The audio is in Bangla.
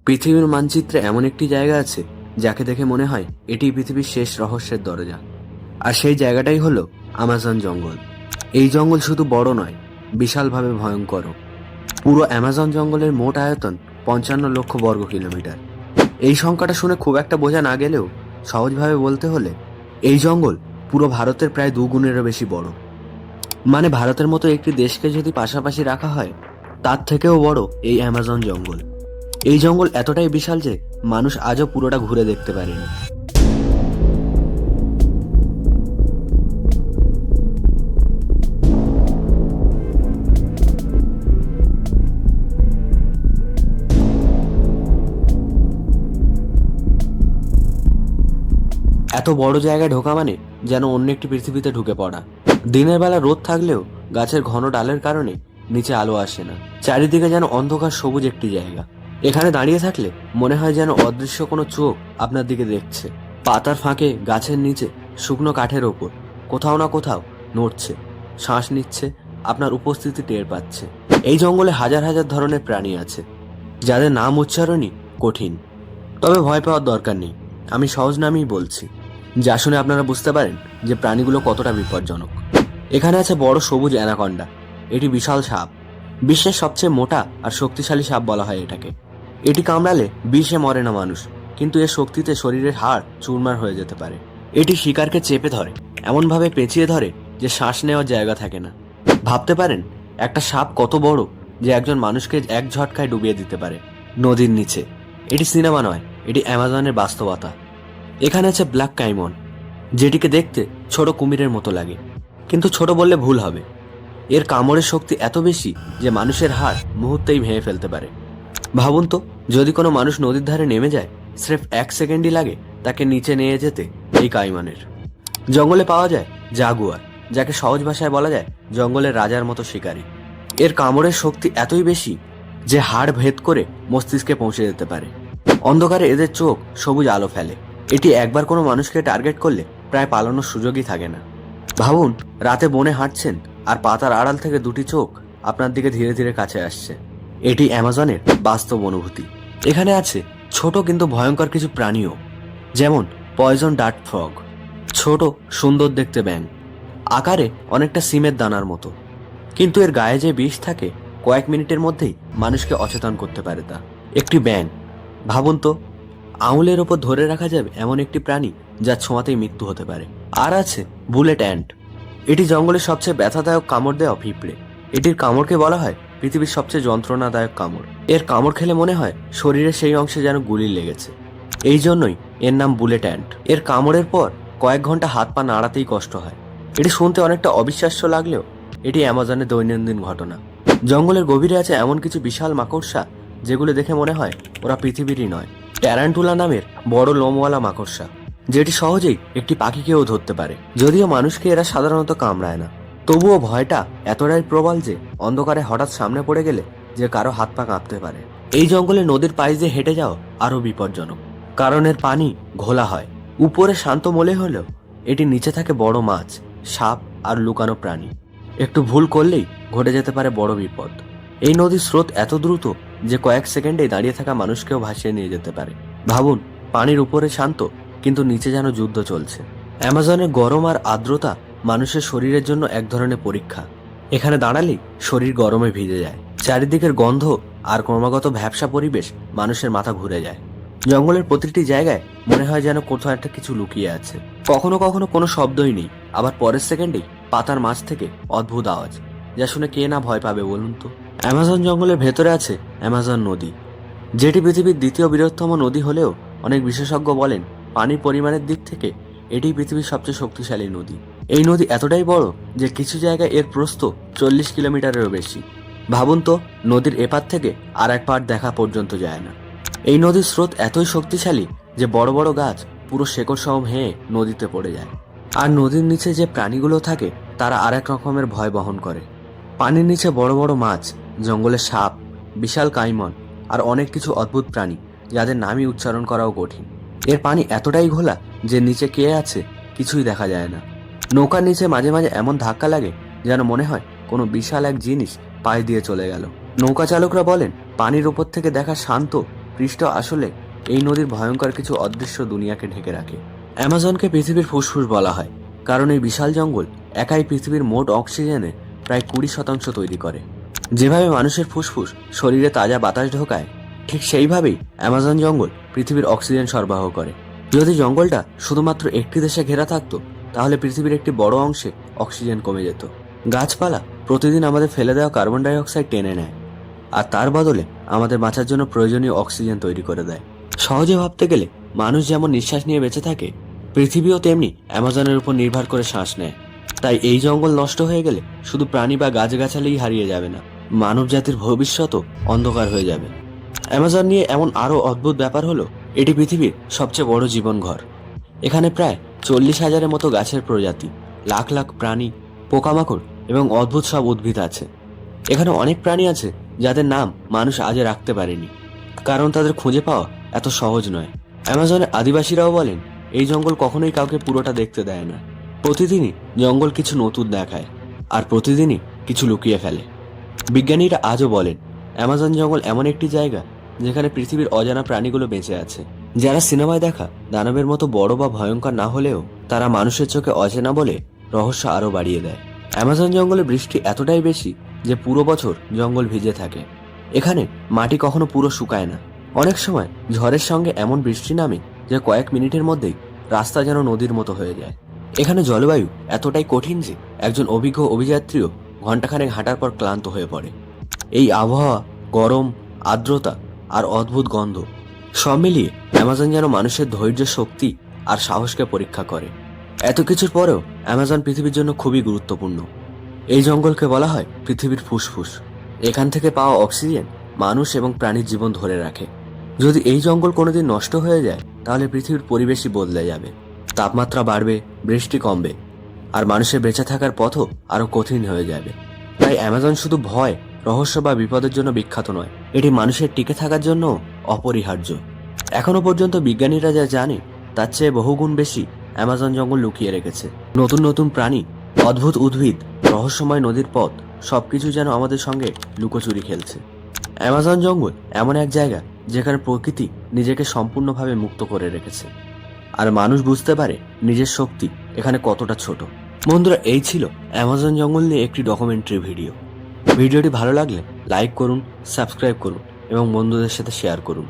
পৃথিবীর মানচিত্রে এমন একটি জায়গা আছে যাকে দেখে মনে হয় এটি পৃথিবীর শেষ রহস্যের দরজা। আর সেই জায়গাটাই হলো অ্যামাজন জঙ্গল। এই জঙ্গল শুধু বড় নয়, বিশালভাবে ভয়ঙ্কর। পুরো অ্যামাজন জঙ্গলের মোট আয়তন 55 লক্ষ বর্গ কিলোমিটার। এই সংখ্যাটা শুনে খুব একটা বোঝা না গেলেও সহজভাবে বলতে হলে এই জঙ্গল পুরো ভারতের প্রায় 2 গুণেরও বেশি বড়। মানে ভারতের মতো একটি দেশকে যদি পাশাপাশি রাখা হয়, তার থেকেও বড় এই অ্যামাজন জঙ্গল। এই জঙ্গল এতটাই বিশাল যে মানুষ আজও পুরোটা ঘুরে দেখতে পারেনি। এত বড় জায়গায় ঢোকা মানে যেন অন্য একটি পৃথিবীতে ঢুকে পড়া। দিনের বেলা রোদ থাকলেও গাছের ঘন ডালের কারণে নিচে আলো আসে না। চারিদিকে যেন অন্ধকার সবুজ একটি জায়গা। এখানে দাঁড়িয়ে থাকলে মনে হয় যেন অদৃশ্য কোনো চোখ আপনার দিকে দেখছে। পাতার ফাঁকে, গাছের নিচে, শুকনো কাঠের ওপর কোথাও না কোথাও নড়ছে, শ্বাস নিচ্ছে, আপনার উপস্থিতি টের পাচ্ছে। এই জঙ্গলে হাজার হাজার ধরনের প্রাণী আছে যাদের নাম উচ্চারণই কঠিন। তবে ভয় পাওয়ার দরকার নেই, আমি সহজ নামেই বলছি, যা শুনে আপনারা বুঝতে পারেন যে প্রাণীগুলো কতটা বিপজ্জনক। এখানে আছে বড় সবুজ অ্যানাকন্ডা। এটি বিশাল সাপ, বিশ্বের সবচেয়ে মোটা আর শক্তিশালী সাপ বলা হয় এটাকে। এটি কামড়ালে বিষে মরে না মানুষ, কিন্তু এর শক্তিতে শরীরের হাড় চুরমার হয়ে যেতে পারে। এটি শিকারকে চেপে ধরে, এমনভাবে পেঁচিয়ে ধরে যে শ্বাস নেওয়ার জায়গা থাকে না। ভাবতে পারেন একটা সাপ কত বড় যে একজন মানুষকে এক ঝটকায় ডুবিয়ে দিতে পারে নদীর নিচে। এটি সিনেমা নয়, এটি অ্যামাজনের বাস্তবতা। এখানে আছে ব্ল্যাক কাইমন, যেটিকে দেখতে ছোট কুমিরের মতো লাগে, কিন্তু ছোট বললে ভুল হবে। এর কামড়ের শক্তি এত বেশি যে মানুষের হাড় মুহূর্তেই ভেঙে ফেলতে পারে। ভাবুন তো, যদি কোনো মানুষ নদীর ধারে নেমে যায়, স্রেফ 1 সেকেন্ডই লাগে তাকে নিচে নিয়ে যেতে এই কাইমানের। জঙ্গলে পাওয়া যায় জাগুয়ার, যাকে সহজ ভাষায় বলা যায় জঙ্গলের রাজার মতো শিকারী। এর কামড়ের শক্তি এতই বেশি যে হাড় ভেদ করে মস্তিষ্কে পৌঁছে যেতে পারে। অন্ধকারে এদের চোখ সবুজ আলো ফেলে। এটি একবার কোনো মানুষকে টার্গেট করলে প্রায় পালানোর সুযোগই থাকে না। ভাবুন, রাতে বনে হাঁটছেন আর পাতার আড়াল থেকে দুটি চোখ আপনার দিকে ধীরে ধীরে কাছে আসছে। এটি অ্যামাজনের বাস্তব অনুভূতি। এখানে আছে ছোট কিন্তু ভয়ঙ্কর কিছু প্রাণীও, যেমন পয়জন ডার্ট ফ্রগ, ছোট সুন্দর দেখতে ব্যাঙ, আকারে অনেকটা সিমের দানার মতো, কিন্তু এর গায়ে যে বিষ থাকে কয়েক মিনিটের মধ্যেই মানুষকে অচেতন করতে পারে তা। একটি ব্যাঙ, ভাবুন তো, আঙুলের ওপর ধরে রাখা যাবে এমন একটি প্রাণী যার ছোঁয়াতেই মৃত্যু হতে পারে। আর আছে বুলেট অ্যান্ট। এটি জঙ্গলের সবচেয়ে ব্যথাদায়ক কামড় দেওয়া পিঁপড়ে। এটির কামড়কে বলা হয় পৃথিবীর সবচেয়ে যন্ত্রণাদায়ক কামড়। এর কামড় খেলে মনে হয় শরীরের সেই অংশে যেন গুলি লেগেছে। এই জন্যই এর নাম বুলেট অ্যান্ট। এর কামড়ের পর কয়েক ঘন্টা হাত পা নাড়াতেই কষ্ট হয়। এটি শুনতে অনেকটা অবিশ্বাস্য লাগলেও এটি অ্যামাজনের দৈনন্দিন ঘটনা। জঙ্গলের গভীরে আছে এমন কিছু বিশাল মাকড়সা যেগুলো দেখে মনে হয় ওরা পৃথিবীরই নয়। ট্যারান্টুলা নামের বড় লোমওয়ালা মাকড়সা, যেটি সহজেই একটি পাখিকেও ধরতে পারে। যদিও মানুষকে এরা সাধারণত কামড়ায় না, তবুও ভয়টা এতটাই প্রবল যে অন্ধকারে হঠাৎ সামনে পড়ে গেলে যে কারো হাত পা কাঁপতে পারে। এই জঙ্গলে নদীর পাশ দিয়ে হেঁটে যাওয়া আরো বিপজ্জনক, কারণ এর পানি ঘোলা হয়। উপরে শান্ত মনে হলেও এটি নিচে থাকে বড় মাছ, সাপ আর লুকানো প্রাণী। একটু ভুল করলেই ঘটে যেতে পারে বড় বিপদ। এই নদীর স্রোত এত দ্রুত যে কয়েক সেকেন্ডে দাঁড়িয়ে থাকা মানুষকেও ভাসিয়ে নিয়ে যেতে পারে। ভাবুন, পানির উপরে শান্ত, কিন্তু নিচে যেন যুদ্ধ চলছে। অ্যামাজনের গরম আর আর্দ্রতা মানুষের শরীরের জন্য এক ধরনের পরীক্ষা। এখানে দাঁড়ালেই শরীর গরমে ভিজে যায়। চারিদিকের গন্ধ আর ক্রমাগত ভ্যাপসা পরিবেশ মানুষের মাথা ঘুরে যায়। জঙ্গলের প্রতিটি জায়গায় মনে হয় যেন কোথাও একটা কিছু লুকিয়ে আছে। কখনো কখনো কোনো শব্দই নেই, আবার পরের সেকেন্ডেই পাতার মাছ থেকে অদ্ভুত আওয়াজ, যা শুনে কে না ভয় পাবে বলুন তো। অ্যামাজন জঙ্গলের ভেতরে আছে অ্যামাজন নদী, যেটি পৃথিবীর দ্বিতীয় বৃহত্তম নদী হলেও অনেক বিশেষজ্ঞ বলেন পানির পরিমাণের দিক থেকে এটি পৃথিবীর সবচেয়ে শক্তিশালী নদী। এই নদী এতটাই বড় যে কিছু জায়গায় এর প্রস্থ 40 কিলোমিটারেরও বেশি। ভাবুন তো, নদীর এপার থেকে আর এক পার দেখা পর্যন্ত যায় না। এই নদীর স্রোত এতই শক্তিশালী যে বড় বড় গাছ পুরো শেকড় সহ ভেঙে নদীতে পড়ে যায়। আর নদীর নিচে যে প্রাণীগুলো থাকে তারা আর এক রকমের ভয় বহন করে। পানির নিচে বড় বড় মাছ, জঙ্গলের সাপ, বিশাল কাইমন আর অনেক কিছু অদ্ভুত প্রাণী যাদের নামই উচ্চারণ করাও কঠিন। এর পানি এতটাই ঘোলা যে নিচে কে আছে কিছুই দেখা যায় না। নৌকার নিচে মাঝে মাঝে এমন ধাক্কা লাগে যেন মনে হয় কোনো বিশাল এক জিনিস পাশ দিয়ে চলে গেল। নৌকা চালকরা বলেন পানির উপর থেকে দেখা শান্ত পৃষ্ঠ আসলে এই নদীর ভয়ঙ্কর কিছু অদৃশ্য দুনিয়াকে ঢেকে রাখে। অ্যামাজনকে পৃথিবীর ফুসফুস বলা হয়, কারণ এই বিশাল জঙ্গল একাই পৃথিবীর মোট অক্সিজেনের প্রায় 20% তৈরি করে। যেভাবে মানুষের ফুসফুস শরীরে তাজা বাতাস ঢোকায়, ঠিক সেইভাবেই অ্যামাজন জঙ্গল পৃথিবীর অক্সিজেন সরবরাহ করে। যদি জঙ্গলটা শুধুমাত্র একটি দেশে ঘেরা থাকতো, তাহলে পৃথিবীর একটি বড় অংশে অক্সিজেন কমে যেত। গাছপালা প্রতিদিন আমাদের ফেলে দেওয়া কার্বন ডাই অক্সাইড টেনে নেয়, আর তার বদলে আমাদের বাঁচার জন্য প্রয়োজনীয় অক্সিজেন তৈরি করে দেয়। সহজে ভাবতে গেলে মানুষ যেমন নিঃশ্বাস নিয়ে বেঁচে থাকে, পৃথিবীও তেমনি অ্যামাজনের উপর নির্ভর করে শ্বাস নেয়। তাই এই জঙ্গল নষ্ট হয়ে গেলে শুধু প্রাণী বা গাছগাছালিই হারিয়ে যাবে না, মানব জাতির ভবিষ্যতও অন্ধকার হয়ে যাবে। অ্যামাজন নিয়ে এমন আরও অদ্ভুত ব্যাপার হলো, এটি পৃথিবীর সবচেয়ে বড় জীবন ঘর। এখানে প্রায় 40,000-এর মতো গাছের প্রজাতি, লাখ লাখ প্রাণী, পোকামাকড় এবং অদ্ভুত সব উদ্ভিদ আছে। এখানে অনেক প্রাণী আছে যাদের নাম মানুষ আজও রাখতে পারেনি, কারণ তাদের খুঁজে পাওয়া এত সহজ নয়। অ্যামাজনের আদিবাসীরাও বলেন, এই জঙ্গল কখনোই কাউকে পুরোটা দেখতে দেয় না। প্রতিদিনই জঙ্গল কিছু নতুন দেখায়, আর প্রতিদিনই কিছু লুকিয়ে ফেলে। বিজ্ঞানীরা আজও বলেন, অ্যামাজন জঙ্গল এমন একটি জায়গা যেখানে পৃথিবীর অজানা প্রাণীগুলো বেঁচে আছে, যারা সিনেমায় দেখা দানবের মতো বড় বা ভয়ঙ্কর না হলেও তারা মানুষের চোখে অচেনা বলে রহস্য আরও বাড়িয়ে দেয়। অ্যামাজন জঙ্গলে বৃষ্টি এতটাই বেশি যে পুরো বছর জঙ্গল ভিজে থাকে। এখানে মাটি কখনো পুরো শুকায় না। অনেক সময় ঝড়ের সঙ্গে এমন বৃষ্টি নামে যে কয়েক মিনিটের মধ্যেই রাস্তা যেন নদীর মতো হয়ে যায়। এখানে জলবায়ু এতটাই কঠিন যে একজন অভিজ্ঞ অভিযাত্রীও ঘণ্টাখানেক হাঁটার পর ক্লান্ত হয়ে পড়ে। এই আবহাওয়া, গরম, আর্দ্রতা আর অদ্ভুত গন্ধ সব মিলিয়ে অ্যামাজন যেন মানুষের ধৈর্য, শক্তি আর সাহসকে পরীক্ষা করে। এত কিছুর পরেও অ্যামাজন পৃথিবীর জন্য খুবই গুরুত্বপূর্ণ। এই জঙ্গলকে বলা হয় পৃথিবীর ফুসফুস। এখান থেকে পাওয়া অক্সিজেন মানুষ এবং প্রাণীর জীবন ধরে রাখে। যদি এই জঙ্গল কোনোদিন নষ্ট হয়ে যায়, তাহলে পৃথিবীর পরিবেশই বদলে যাবে। তাপমাত্রা বাড়বে, বৃষ্টি কমবে, আর মানুষের বেঁচে থাকার পথও আরো কঠিন হয়ে যাবে। তাই অ্যামাজন শুধু ভয়, রহস্য বা বিপদের জন্য বিখ্যাত নয়, এটি মানুষের টিকে থাকার জন্য অপরিহার্য। এখনো পর্যন্ত বিজ্ঞানীরা যা জানে তার চেয়ে বহুগুণ বেশি অ্যামাজন জঙ্গল লুকিয়ে রেখেছে। নতুন নতুন প্রাণী, অদ্ভুত উদ্ভিদ, রহস্যময় নদীর পথ, সবকিছু যেন আমাদের সঙ্গে লুকোচুরি খেলছে। অ্যামাজন জঙ্গল এমন এক জায়গা যেখানে প্রকৃতি নিজেকে সম্পূর্ণভাবে মুক্ত করে রেখেছে, আর মানুষ বুঝতে পারে নিজের শক্তি এখানে কতটা ছোট। বন্ধুরা, এই ছিল অ্যামাজন জঙ্গল নিয়ে একটি ডকুমেন্টারি ভিডিও। ভিডিওটি ভালো লাগলে লাইক করুন, সাবস্ক্রাইব করুন এবং বন্ধুদের সাথে শেয়ার করুন।